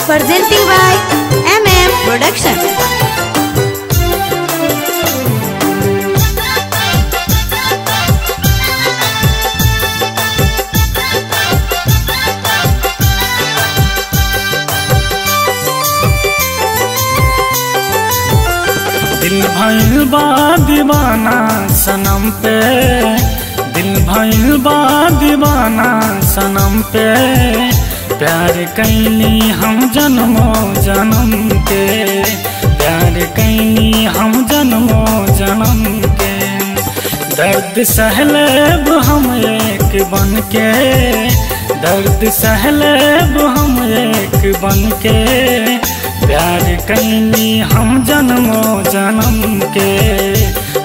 presenting by MM Production. दिल भइल बा दीवाना सनम पे, दिल भइल बा दीवाना सनम पे, प्यार कैली हम जन्मो जन्म के, प्यार कैली हम जन्मो जन्म के। दर्द सहलेब हम एक बन के, दर्द सहलेब हम एक बन के, प्यार कैली हम जन्मो जन्म के,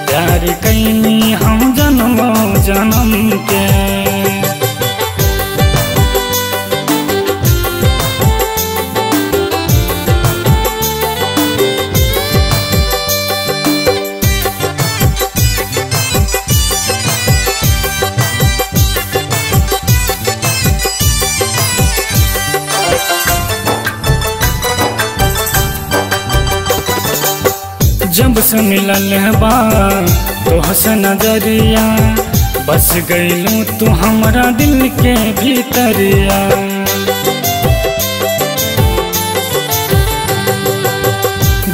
प्यार कैली हम जन्मो जन्म के। जब से मिलल बा तोहसे नजरिया, बस गईलू तू हमरा दिल के भीतरिया।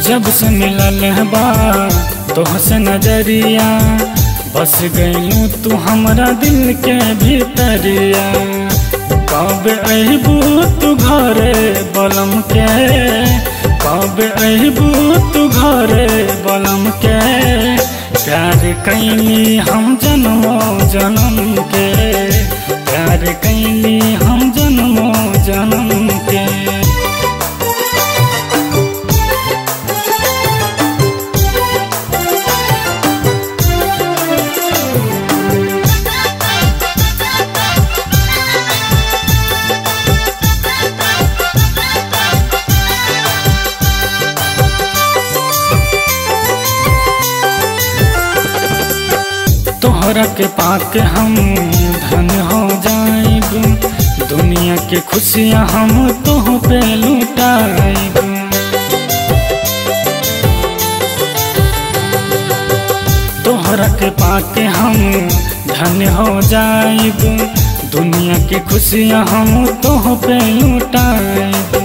जब से मिलल बा तोहसे नजरिया, बस गईलू तू हमरा दिल के भीतरिया। कब अइबू तू घरे बलम के, कब अइबू तू घरे बलम के, प्यार कैली हम जन्मो जन्म के, प्यार कैली हम जन्मो जन्म के। तोहरा के पाके हम धन हो जाएब, दुनिया के खुशियाँ हम तोह पे लुटाएब। तोहरा के पाके हम धन हो जाएब, दुनिया के खुशियाँ हम तोह पे लुटाएब।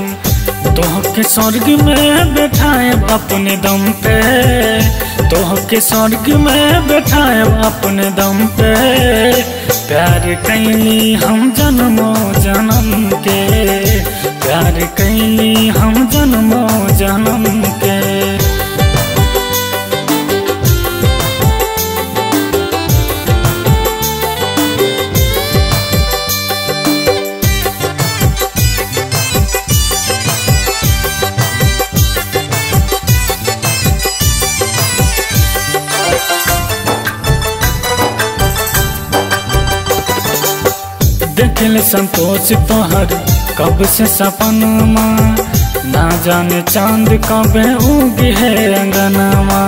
तोह के स्वर्ग में बैठाएब अपने दम पे, तोह के स्वर्ग में बैठाएब अपने दम पे, प्यार कैली हम जन्मो जन्म के, प्यार कैली हम जन्मो जन्म के। देखल संतोष तोहर कब से सपनमा, ना जाने चांद कब उगी है अंगनमा।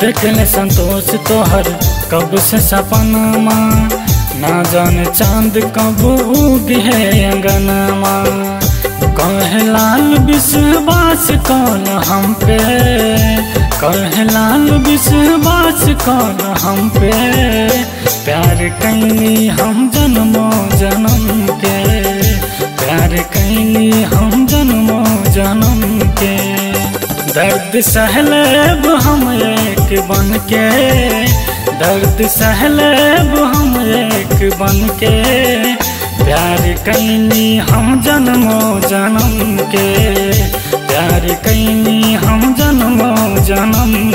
देखल संतोष तोहर कब से सपनमा, ना जाने चांद कब उगी है अंगनमा। कहे लाल विश्वास कौन हम पे, कहे लाल विश्वास कौन हम पे, प्यार कैली हम जन्मो जन्म के, प्यार कैली हम जन्मो जन्म के। दर्द सहलेब हम एक बन के, दर्द सहलेब हम एक बन के, प्यार कैली हम जन्मो जन्म के, प्यार कैली हम जन्मो जन्म